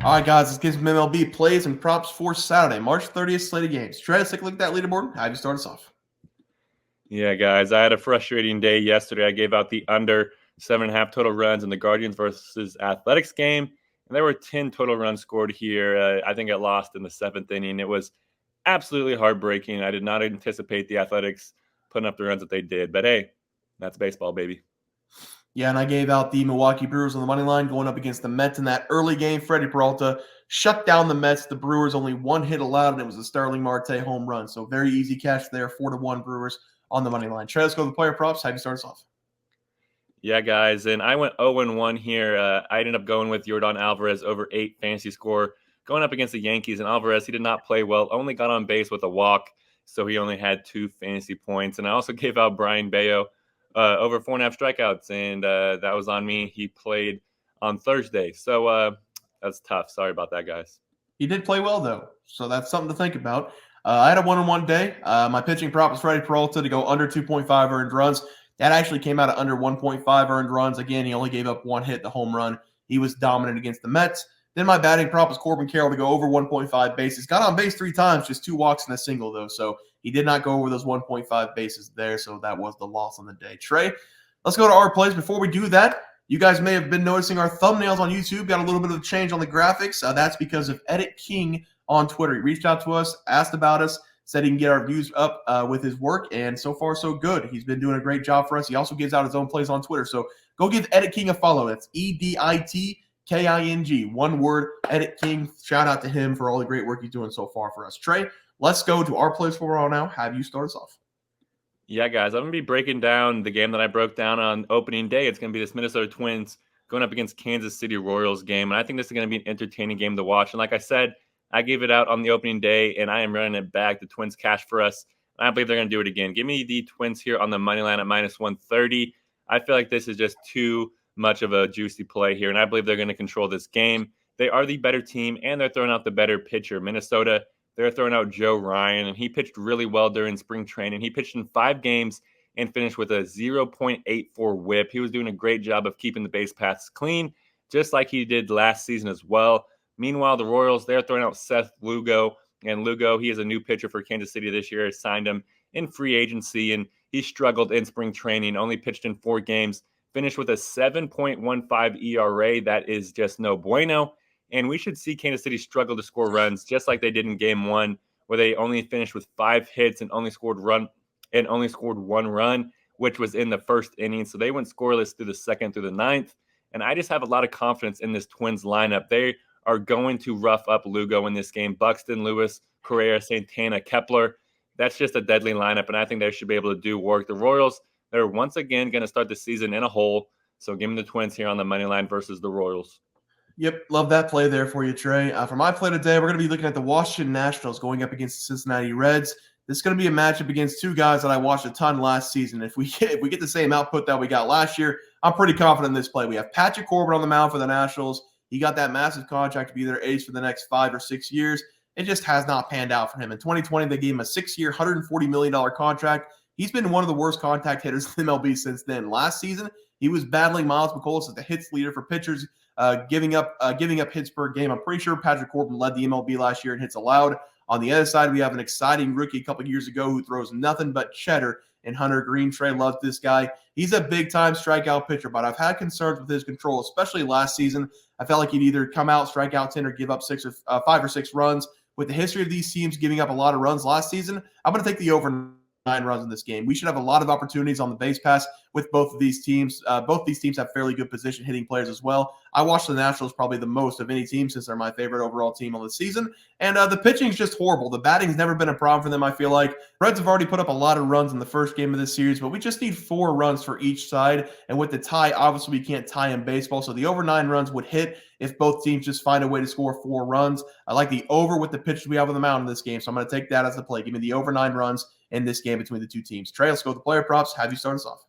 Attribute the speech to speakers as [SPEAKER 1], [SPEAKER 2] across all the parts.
[SPEAKER 1] All right, guys, let's get some MLB plays and props for Saturday, March 30th slate of games. Trey, let's take a look at that leaderboard. Have you start us off?
[SPEAKER 2] Yeah, guys, I had a frustrating day yesterday. I gave out the under 7.5 total runs in the Guardians versus Athletics game, and there were 10 total runs scored here. I think it lost in the seventh inning. It was absolutely heartbreaking. I did not anticipate the Athletics putting up the runs that they did, but hey, that's baseball, baby.
[SPEAKER 1] Yeah, and I gave out the Milwaukee Brewers on the money line going up against the Mets in that early game. Freddie Peralta shut down the Mets. The Brewers only one hit allowed, and it was a Starling Marte home run. So very easy cash there, 4-1 Brewers on the money line. Trey, let's go to the player props. Have you start us off?
[SPEAKER 2] Yeah, guys, and I went 0-1 here. I ended up going with Yordan Alvarez over 8 fantasy score, going up against the Yankees. And Alvarez, he did not play well, only got on base with a walk, so he only had 2 fantasy points. And I also gave out Brian Bayo over 4.5 strikeouts, and that was on me. He played on Thursday, so that's tough. Sorry about that, guys.
[SPEAKER 1] He did play well, though, so that's something to think about. I had a 1-on-1 day. My pitching prop was Freddie Peralta to go under 2.5 earned runs. That actually came out at under 1.5 earned runs. Again, he only gave up one hit, the home run. He was dominant against the Mets. Then my batting prop was Corbin Carroll to go over 1.5 bases. Got on base 3 times, just 2 walks and a single, though. So he did not go over those 1.5 bases there. So that was the loss on the day. Trey, let's go to our plays. Before we do that, you guys may have been noticing our thumbnails on YouTube got a little bit of a change on the graphics. That's because of Edit King on Twitter. He reached out to us, asked about us, said he can get our views up with his work, and so far so good. He's been doing a great job for us. He also gives out his own plays on Twitter. So go give Edit King a follow. That's EDITKING. One word, Edit King. Shout out to him for all the great work he's doing so far for us. Trey, let's go to our plays for all now. Have you start us off?
[SPEAKER 2] Yeah, guys, I'm going to be breaking down the game that I broke down on opening day. It's going to be this Minnesota Twins going up against Kansas City Royals game. And I think this is going to be an entertaining game to watch. And like I said, I gave it out on the opening day, and I am running it back. The Twins cash for us. And I believe they're going to do it again. Give me the Twins here on the money line at minus 130. I feel like this is just too much of a juicy play here, and I believe they're going to control this game. They are the better team, and they're throwing out the better pitcher. Minnesota, they're throwing out Joe Ryan, and he pitched really well during spring training. He pitched in 5 games and finished with a 0.84 whip. He was doing a great job of keeping the base paths clean, just like he did last season as well. Meanwhile, the Royals, they're throwing out Seth Lugo. And Lugo, he is a new pitcher for Kansas City this year. Signed him in free agency, and he struggled in spring training, only pitched in 4 games, finished with a 7.15 ERA. That is just no bueno. And we should see Kansas City struggle to score runs, just like they did in Game 1, where they only finished with 5 hits and only scored 1 run, which was in the first inning. So they went scoreless through the 2nd through the 9th. And I just have a lot of confidence in this Twins lineup. They are going to rough up Lugo in this game. Buxton, Lewis, Correa, Santana, Kepler. That's just a deadly lineup, and I think they should be able to do work. The Royals, they're once again going to start the season in a hole. So give me the Twins here on the money line versus the Royals.
[SPEAKER 1] Yep, love that play there for you, Trey. For my play today, we're going to be looking at the Washington Nationals going up against the Cincinnati Reds. This is going to be a matchup against 2 guys that I watched a ton last season. If we get the same output that we got last year, I'm pretty confident in this play. We have Patrick Corbin on the mound for the Nationals. He got that massive contract to be their ace for the next 5 or 6 years. It just has not panned out for him. In 2020, they gave him a 6-year, $140 million contract. He's been one of the worst contact hitters in MLB since then. Last season, he was battling Miles McCollum as the hits leader for pitchers, giving up hits per game. I'm pretty sure Patrick Corbin led the MLB last year in hits allowed. On the other side, we have an exciting rookie a couple of years ago who throws nothing but cheddar, and Hunter Green. Trey loves this guy. He's a big-time strikeout pitcher, but I've had concerns with his control, especially last season. I felt like he'd either come out, strike out 10, or give up 5 or 6 runs. With the history of these teams giving up a lot of runs last season, I'm going to take the over 9 runs in this game. We should have a lot of opportunities on the base pass with both of these teams. Both these teams have fairly good position hitting players as well. I watch the Nationals probably the most of any team since they're my favorite overall team on the season. And the pitching is just horrible. The batting's never been a problem for them, I feel like. Reds have already put up a lot of runs in the first game of this series, but we just need 4 runs for each side. And with the tie, obviously we can't tie in baseball. So the over 9 runs would hit if both teams just find a way to score 4 runs. I like the over with the pitchers we have on the mound in this game. So I'm going to take that as the play. Give me the over 9 runs in this game between the 2 teams. Trey, let's go with the player props. Have you start us off?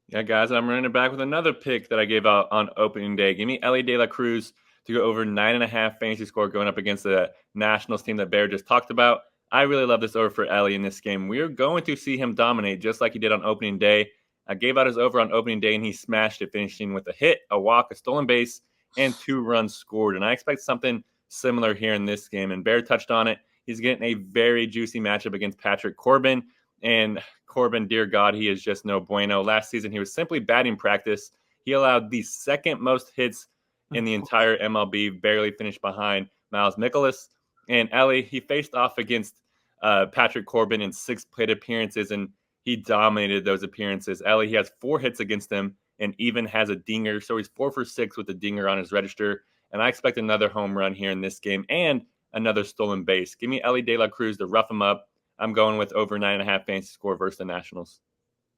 [SPEAKER 2] Yeah, guys, I'm running it back with another pick that I gave out on opening day. Give me Elly De La Cruz to go over 9.5 fantasy score going up against the Nationals team that Bear just talked about. I really love this over for Elly in this game. We're going to see him dominate just like he did on opening day. I gave out his over on opening day, and he smashed it, finishing with a hit, a walk, a stolen base, and 2 runs scored. And I expect something similar here in this game. And Bear touched on it. He's getting a very juicy matchup against Patrick Corbin. And Corbin, dear God, he is just no bueno. Last season, he was simply batting practice. He allowed the second most hits in the entire MLB, barely finished behind Miles Mikolas. And Elly, he faced off against Patrick Corbin in 6 plate appearances, and he dominated those appearances. Elly, he has 4 hits against him and even has a dinger. So he's 4 for 6 with a dinger on his register. And I expect another home run here in this game and another stolen base. Give me Elly De La Cruz to rough him up. I'm going with over 9.5 fantasy score versus the Nationals.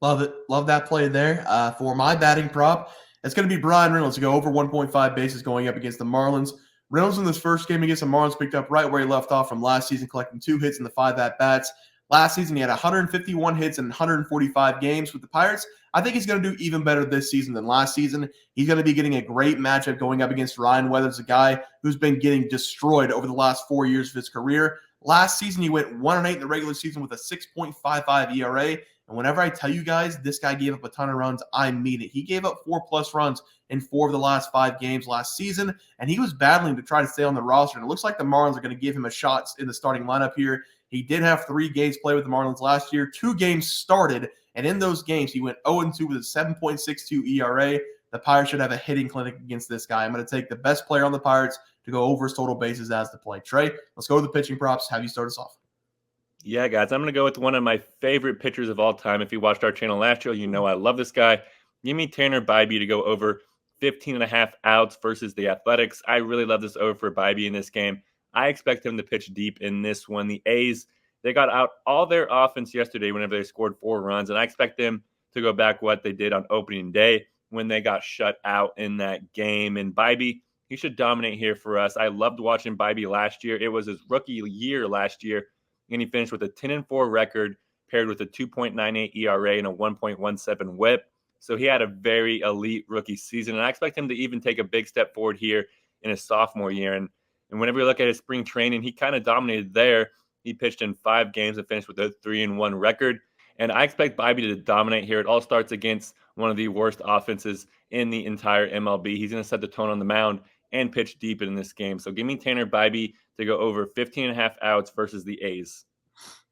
[SPEAKER 1] Love it. Love that play there. For my batting prop, it's going to be Bryan Reynolds to go over 1.5 bases going up against the Marlins. Reynolds in this first game against the Marlins picked up right where he left off from last season, collecting 2 hits in the 5 at-bats. Last season, he had 151 hits in 145 games with the Pirates. I think he's going to do even better this season than last season. He's going to be getting a great matchup going up against Ryan Weathers, a guy who's been getting destroyed over the last 4 years of his career. Last season, he went 1-8 in the regular season with a 6.55 ERA. And whenever I tell you guys this guy gave up a ton of runs, I mean it. He gave up 4+ runs in 4 of the last 5 games last season, and he was battling to try to stay on the roster. And it looks like the Marlins are going to give him a shot in the starting lineup here. He did have 3 games played with the Marlins last year. 2 games started, and in those games, he went 0-2 with a 7.62 ERA. The Pirates should have a hitting clinic against this guy. I'm going to take the best player on the Pirates to go over his total bases as the play. Trey, let's go to the pitching props. Have you start us off?
[SPEAKER 2] Yeah, guys, I'm going to go with one of my favorite pitchers of all time. If you watched our channel last year, you know I love this guy. Give me Tanner Bibee to go over 15.5 outs versus the Athletics. I really love this over for Bibee in this game. I expect him to pitch deep in this one. The A's, they got out all their offense yesterday whenever they scored 4 runs, and I expect them to go back what they did on opening day when they got shut out in that game. And Bibee, he should dominate here for us. I loved watching Bibee last year. It was his rookie year last year, and he finished with a 10-4 record paired with a 2.98 ERA and a 1.17 WHIP. So he had a very elite rookie season, and I expect him to even take a big step forward here in his sophomore year. And whenever you look at his spring training, he kind of dominated there. He pitched in 5 games and finished with a 3-1 record. And I expect Bibee to dominate here. It all starts against one of the worst offenses in the entire MLB. He's going to set the tone on the mound and pitch deep in this game. So give me Tanner Bibee to go over 15.5 outs versus the A's.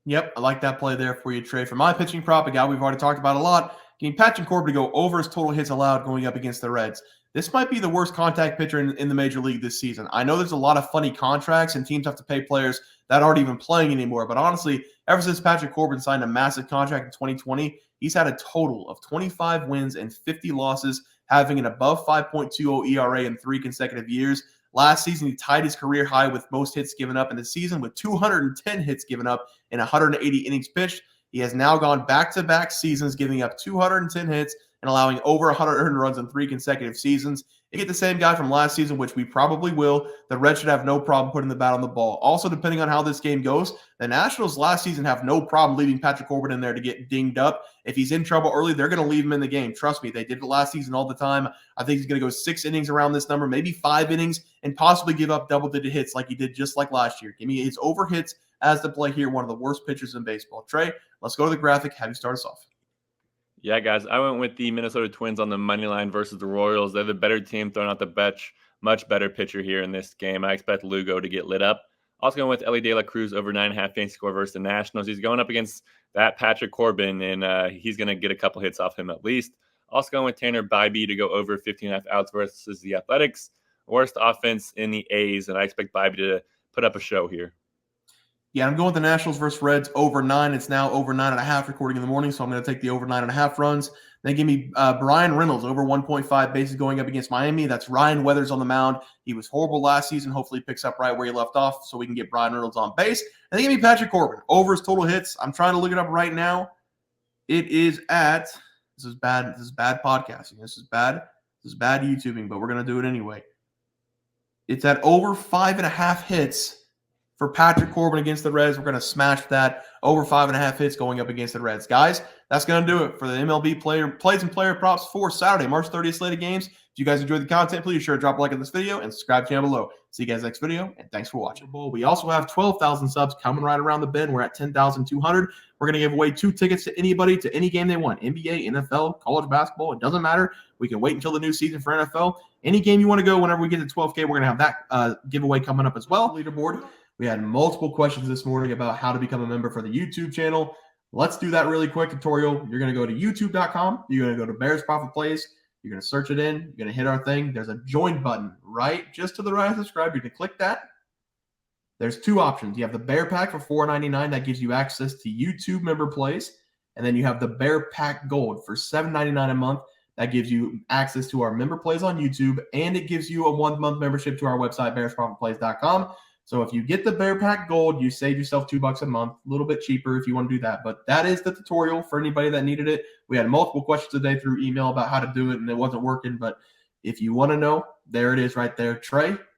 [SPEAKER 1] Yep, I like that play there for you, Trey. For my pitching prop, a guy we've already talked about a lot, getting Patrick Corbin to go over his total hits allowed going up against the Reds. This might be the worst contact pitcher in the major league this season. I know there's a lot of funny contracts and teams have to pay players that aren't even playing anymore. But honestly, ever since Patrick Corbin signed a massive contract in 2020, he's had a total of 25 wins and 50 losses, having an above 5.20 ERA in 3 consecutive years. Last season, he tied his career high with most hits given up in the season with 210 hits given up in 180 innings pitched. He has now gone back-to-back seasons, giving up 210 hits and allowing over 100 earned runs in 3 consecutive seasons. You get the same guy from last season, which we probably will. The Reds should have no problem putting the bat on the ball. Also, depending on how this game goes, the Nationals last season have no problem leaving Patrick Corbin in there to get dinged up. If he's in trouble early, they're going to leave him in the game. Trust me, they did it last season all the time. I think he's going to go 6 innings around this number, maybe 5 innings, and possibly give up double-digit hits like he did just like last year. Give me his over hits as the play here, one of the worst pitchers in baseball. Trey, let's go to the graphic. Have you start us off?
[SPEAKER 2] Yeah, guys, I went with the Minnesota Twins on the money line versus the Royals. They're the better team, throwing out the much better pitcher here in this game. I expect Lugo to get lit up. Also going with Elly De La Cruz over 9.5 fantasy score versus the Nationals. He's going up against that Patrick Corbin, and he's going to get a couple hits off him at least. Also going with Tanner Bibee to go over 15.5 outs versus the Athletics. Worst offense in the A's, and I expect Bibee to put up a show here.
[SPEAKER 1] Yeah, I'm going with the Nationals versus Reds over 9. It's now over 9.5 recording in the morning, so I'm going to take the over 9.5 runs. Then give me Bryan Reynolds over 1.5 bases going up against Miami. That's Ryan Weathers on the mound. He was horrible last season. Hopefully he picks up right where he left off so we can get Bryan Reynolds on base. And then give me Patrick Corbin over his total hits. I'm trying to look it up right now. It is at – this is bad podcasting. This is bad YouTubing, but we're going to do it anyway. It's at over 5.5 hits for Patrick Corbin against the Reds. We're going to smash that over 5.5 hits going up against the Reds. Guys, that's going to do it for the MLB plays and player props for Saturday, March 30th slate of games. If you guys enjoyed the content, please be sure to drop a like on this video and subscribe to the channel below. See you guys next video, and thanks for watching. We also have 12,000 subs coming right around the bend. We're at 10,200. We're going to give away 2 tickets to anybody to any game they want. NBA, NFL, college basketball, it doesn't matter. We can wait until the new season for NFL. Any game you want to go, whenever we get to 12K, we're going to have that giveaway coming up as well. Leaderboard. We had multiple questions this morning about how to become a member for the YouTube channel. Let's do that really quick tutorial. You're going to go to youtube.com. You're going to go to Bears Profit Plays. You're going to search it in. You're going to hit our thing. There's a join button right just to the right of subscribe. You can click that. There's 2 options. You have the Bear Pack for $4.99. That gives you access to YouTube member plays. And then you have the Bear Pack Gold for $7.99 a month. That gives you access to our member plays on YouTube, and it gives you a 1-month membership to our website, bearsprofitplays.com. So if you get the Bear Pack Gold, you save yourself $2 a month, a little bit cheaper if you want to do that. But that is the tutorial for anybody that needed it. We had multiple questions today through email about how to do it, and it wasn't working. But if you want to know, there it is right there. Trey,